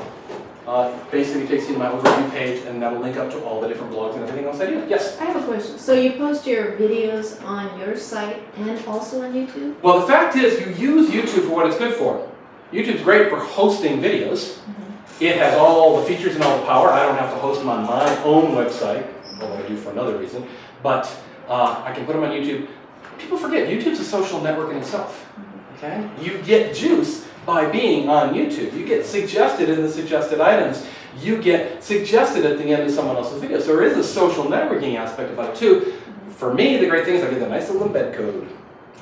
Basically takes you to my overview page, and that'll link up to all the different blogs and everything else I do. Yes? I have a question. So you post your videos on your site and also on YouTube? Well, the fact is, you use YouTube for what it's good for. YouTube's great for hosting videos. It has all the features and all the power. I don't have to host them on my own website, although I do for another reason. But I can put them on YouTube. People forget, YouTube's a social network in itself. Okay? You get juice by being on YouTube. You get suggested in the suggested items. You get suggested at the end of someone else's video. So there is a social networking aspect about it too. For me, the great thing is I get the nice little embed code.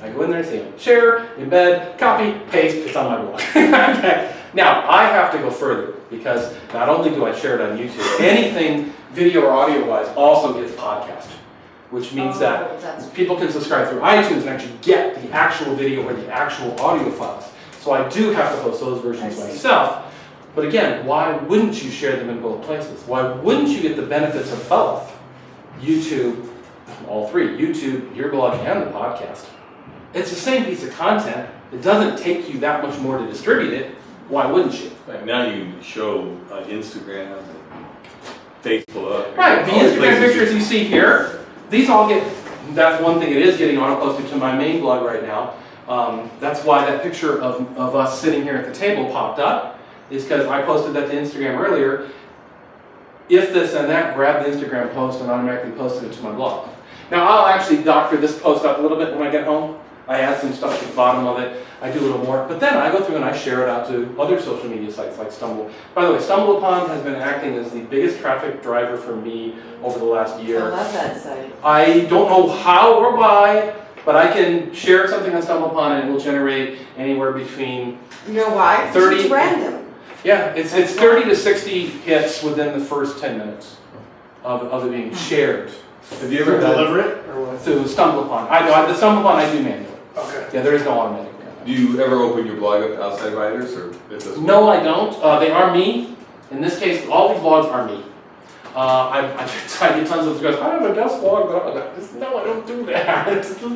I go in there and say, share, embed, copy, paste, it's on my blog. Okay. Now, I have to go further, because not only do I share it on YouTube, anything video or audio-wise also gets podcast, which means that people can subscribe through iTunes and actually get the actual video or the actual audio files. So I do have to host those versions myself. But again, why wouldn't you share them in both places? Why wouldn't you get the benefits of both? YouTube, all three, YouTube, your blog, and the podcast. It's the same piece of content. It doesn't take you that much more to distribute it. Why wouldn't you? Right, now you show Instagram and Facebook. Right, the Instagram pictures you see here, these all get, that's one thing it is getting auto-posted to my main blog right now. That's why that picture of us sitting here at the table popped up, is because I posted that to Instagram earlier. If this and that, grab the Instagram post and automatically posted it to my blog. Now I'll actually doctor this post up a little bit when I get home. I add some stuff to the bottom of it. I do a little more, but then I go through and I share it out to other social media sites like Stumble. By the way, StumbleUpon has been acting as the biggest traffic driver for me over the last year. I love that site. I don't know how or why, but I can share something on StumbleUpon and it will generate anywhere between You know why? 30 It's random. yeah, it's 30 to 60 hits within the first 10 minutes of it being shared. Have you ever done? Deliver it, or what? Through StumbleUpon. The StumbleUpon I do manually. Okay. Yeah, there is no automatic. Do you ever open your blog up to outside writers, or it doesn't? No, I don't. They are me. In this case, all these blogs are me. I get tons of guys. I have a guest blog, but no, I don't do that. So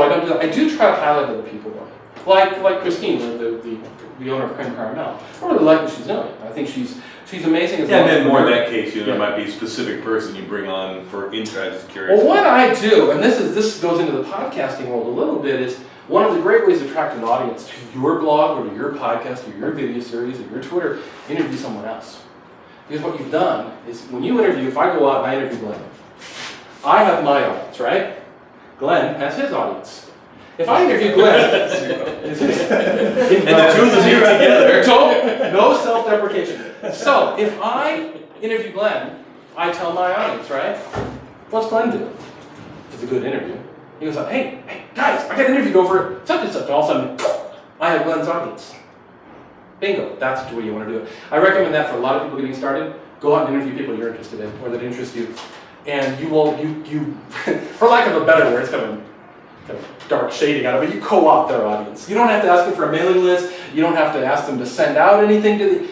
I don't do that. I do try to highlight other people though. Like Christine, the owner of Cream Caramel. I really like what she's doing. I think she's amazing as well. And then more in that case, there might be a specific person you bring on for interest. Just curious. Well, what I do, and this goes into the podcasting world a little bit, is one of the great ways to attract an audience to your blog or to your podcast or your video series or your Twitter, interview someone else. Because what you've done is when you interview, if I go out and I interview Glenn, I have my audience, right? Glenn has his audience. If I interview Glenn, and the two of them here together. No self-deprecation. So if I interview Glenn, I tell my audience, right? What's Glenn do? It's a good interview. He goes, hey guys, I got an interview over such and such. And all of a sudden, I have Glenn's audience. Bingo, that's the way you want to do it. I recommend that for a lot of people getting started. Go out and interview people you're interested in or that interest you. And you will, for lack of a better word, it's kind of dark shading out of it, you co-opt their audience. You don't have to ask them for a mailing list. You don't have to ask them to send out anything to the,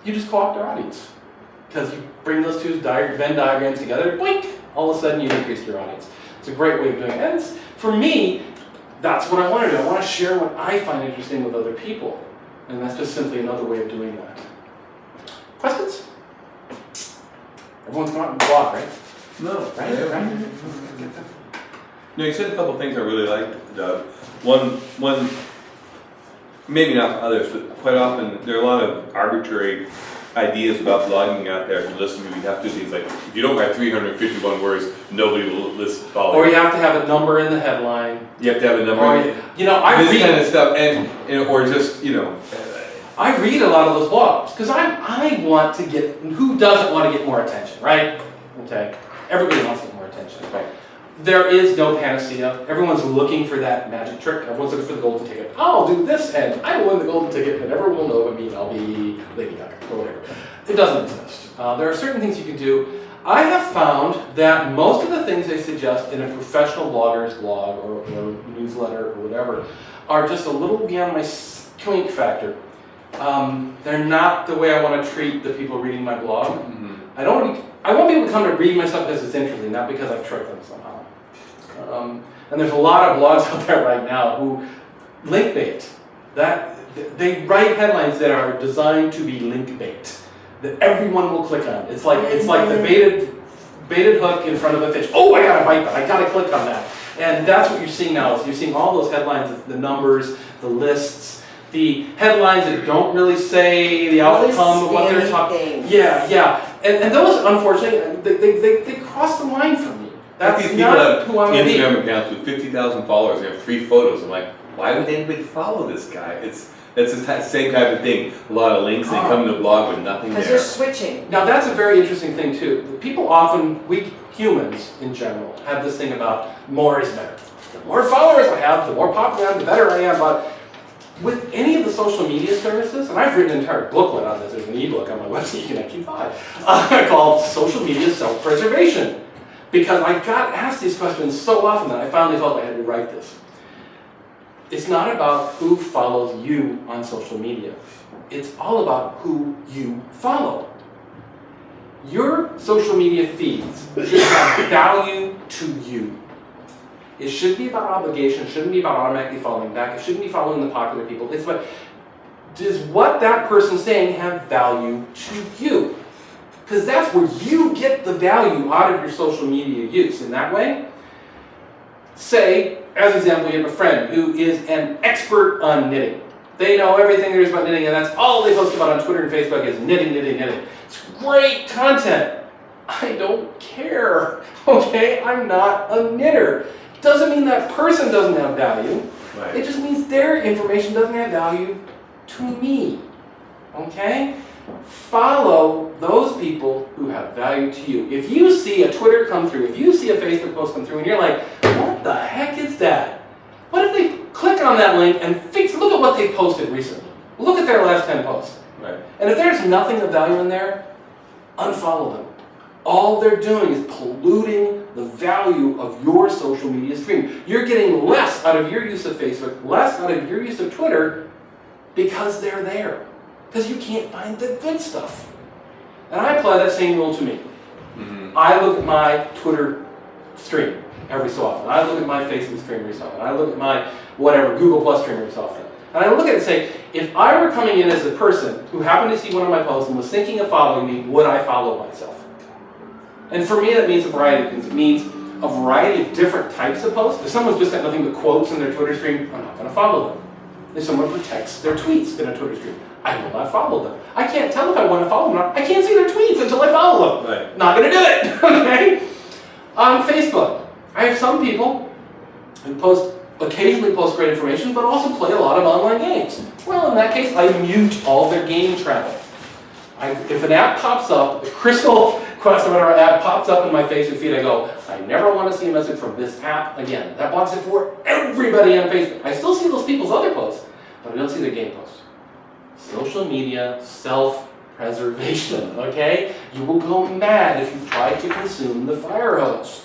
you just co-opt their audience. Because you bring those two Venn diagrams together, boink, all of a sudden you increase your audience. It's a great way of doing it. And it's, for me, that's what I want to do. I want to share what I find interesting with other people. And that's just simply another way of doing that. Questions? Everyone's come out and blog, right? No. Right? No, you said a couple of things I really liked, Doug. One, maybe not for others, but quite often there are a lot of arbitrary ideas about blogging out there. If you listen to me, you have to do things like, if you don't write 351 words, nobody will follow. Or you have to have a number in the headline. You have to have a number. Or, you know, I this read kind of stuff, and or just, you know. I read a lot of those blogs because I want to get, who doesn't want to get more attention, right? Okay, everybody wants to get more attention. Right? There is no panacea. Everyone's looking for that magic trick. Everyone's looking for the golden ticket. I'll do this and I will win the golden ticket and everyone will know me and I'll be Lady Gaga or whatever. It doesn't exist. There are certain things you can do. I have found that most of the things they suggest in a professional blogger's blog or newsletter or whatever are just a little beyond my twink factor. They're not the way I want to treat the people reading my blog. Mm-hmm. I want people to come to read my stuff because it's interesting, not because I've tricked them somehow. And there's a lot of blogs out there right now who link bait. They write headlines that are designed to be link bait that everyone will click on. It's like the baited hook in front of a fish. Oh, I gotta bite that. I gotta click on that. And that's what you're seeing now. Is you're seeing all those headlines, the numbers, the lists, the headlines that don't really say the outcome of what they're talking. Yeah. And those, unfortunately, they cross the line for me. That's these not who I want to be. Instagram accounts with 50,000 followers, they have 3 photos. I'm like, why would anybody follow this guy? It's the same type of thing. A lot of links, they come to the blog with nothing there. Because you're switching. Now that's a very interesting thing too. People often, we humans in general, have this thing about more is better. The more followers I have, the more popular I am, the better I am. But with any of the social media services, and I've written an entire booklet on this, there's an ebook on my website you can actually buy, called Social Media Self-Preservation. Because I got asked these questions so often that I finally felt I had to write this. It's not about who follows you on social media. It's all about who you follow. Your social media feeds should have value to you. It shouldn't be about obligation, it shouldn't be about automatically following back, it shouldn't be following the popular people. It's about, does what that person's saying have value to you? Because that's where you get the value out of your social media use. In that way, say, as an example, you have a friend who is an expert on knitting. They know everything there is about knitting, and that's all they post about on Twitter and Facebook is knitting. It's great content. I don't care, okay? I'm not a knitter. Doesn't mean that person doesn't have value. Right. It just means their information doesn't have value to me, okay? Follow those people who have value to you. If you see a Twitter come through, if you see a Facebook post come through and you're like, what the heck is that? What if they click on that link and look at what they posted recently? Look at their last 10 posts. Right. And if there's nothing of value in there, unfollow them. All they're doing is polluting the value of your social media stream. You're getting less out of your use of Facebook, less out of your use of Twitter because they're there. Because you can't find the good stuff. And I apply that same rule to me. Mm-hmm. I look at my Twitter stream every so often. I look at my Facebook stream every so often. I look at my Google Plus stream every so often. And I look at it and say, if I were coming in as a person who happened to see one of my posts and was thinking of following me, would I follow myself? And for me, that means a variety of things. It means a variety of different types of posts. If someone's just got nothing but quotes in their Twitter stream, I'm not going to follow them. If someone protects their tweets in a Twitter stream, I will not follow them. I can't tell if I want to follow them or not. I can't see their tweets until I follow them. Right. Not going to do it, okay? On Facebook, I have some people who occasionally post great information, but also play a lot of online games. Well, in that case, I mute all their game traffic. If an app pops up, the Crystal Quest or whatever app pops up in my Facebook feed, I go, I never want to see a message from this app again. That blocks it for everybody on Facebook. I still see those people's other posts, but I don't see their game posts. Social media self-preservation, okay? You will go mad if you try to consume the fire hose.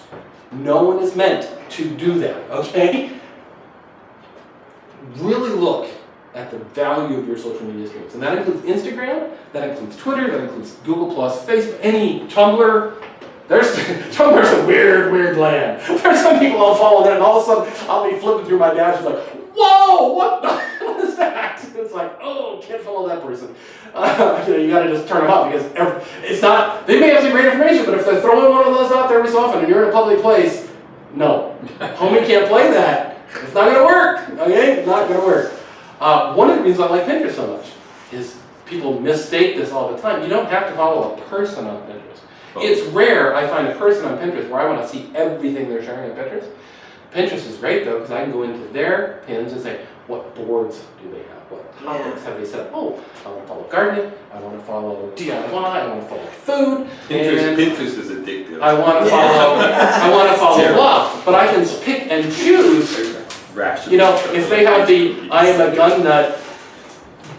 No one is meant to do that, okay? Really look at the value of your social media streams. And that includes Instagram, that includes Twitter, that includes Google+, Facebook, any Tumblr. Tumblr's a weird land. There's some people I'll follow that, and all of a sudden I'll be flipping through my dash, like, whoa, what the hell is that? It's like, oh, can't follow that person. You gotta just turn them up because it's not, they may have some great information, but if they're throwing one of those out there every so often and you're in a public place, no. Homie can't play that. It's not gonna work, okay? Not gonna work. One of the reasons I like Pinterest so much is people mistake this all the time. You don't have to follow a person on Pinterest. It's rare I find a person on Pinterest where I want to see everything they're sharing on Pinterest. Pinterest is great though because I can go into their pins and say, what boards do they have? What topics have they set up? Oh, I want to follow gardening, I want to follow DIY, I want to follow food. Pinterest is addictive. I want to follow blog, but I can pick and choose. You know, if they have the I am a gun nut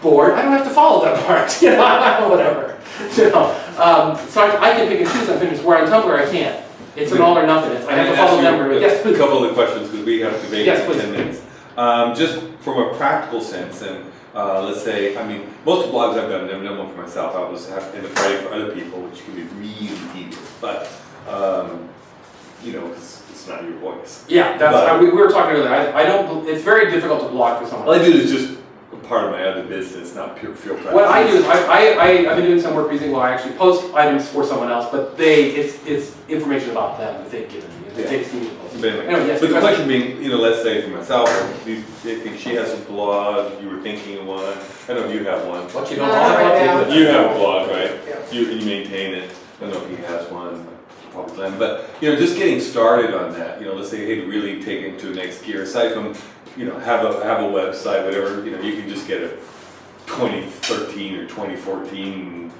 board, I don't have to follow that part. You know, whatever. You know, so I can pick and choose on Pinterest. Where on Tumblr I can't. It's an all or nothing. I have to follow them. Yes, please. A couple of the questions because we have to debate Yes, in 10 minutes. Just from a practical sense, and let's say, I mean, most of the blogs I've done, I've never done one for myself. I was in the writing for other people, which can be really tedious. But you know, it's not your voice. Yeah, that's we were talking earlier. I don't. It's very difficult to blog for someone. All I do is just part of my other business, not pure practice. What I do is I've been doing some work recently where I actually post items for someone else, but it's information about them that they've given me. Yeah. They just need to post. But anyway, Anyway, yes, but the question. question being, you know, let's say for myself, I think she has a blog, you were thinking of one, I know you have one. What you know all about You have a blog, right? Yeah. You maintain it, I don't know if he has one, probably Glenn, but, you know, just getting started on that, you know, let's say, hey, to really take it to the next gear, aside from, you know, have a website, whatever, you know, you can just get a 2013 or 2014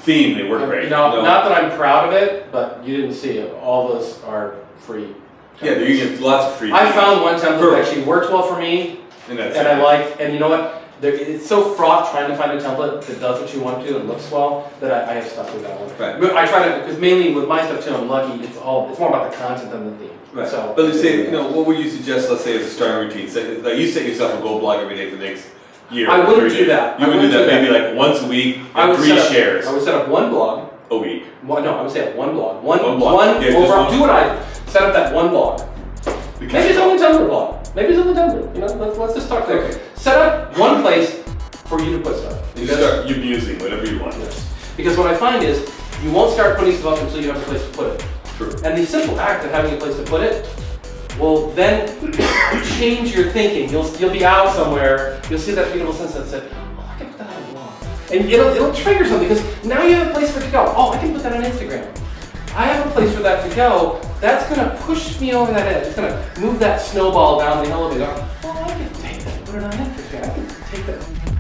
theme, they work great. No, not that I'm proud of it, but you didn't see it. All those are free. Yeah, you get lots of free. I found one template For- that actually worked well for me, and that's and it. I liked, and you know what? It's so fraught trying to find a template that does what you want to and looks well that I have stuck with that one. Right. But I try to, because mainly with my stuff too, I'm lucky, it's more about the content than the theme. Right. So, But let's say, you know, what would you suggest, let's say, as a starting routine? Say, like you set yourself a goal blog every day for the next year. I or wouldn't 3 do days. that. You I would do wouldn't that do maybe like once a week, and 3 shares I would set up one blog. a week. No, I would say one blog. One blog. Yeah, just one. Do what I set up that one blog. Because Maybe it's on the Tumblr blog. Maybe it's on the Tumblr. You know, let's just talk there. Okay. Set up one place for you to put stuff. you start using whatever you want. Because what I find is you won't start putting stuff up until you have a place to put it. True. And the simple act of having a place to put it will then change your thinking. You'll be out somewhere. You'll see that beautiful sunset and say, oh, I can put that on a blog. And it'll trigger something because now you have a place for it to go. Oh, I can put that on Instagram. I have a place for that to go. That's going to push me over that edge. It's going to move that snowball down the elevator. Oh, I can take that and put it on Instagram. I can take that.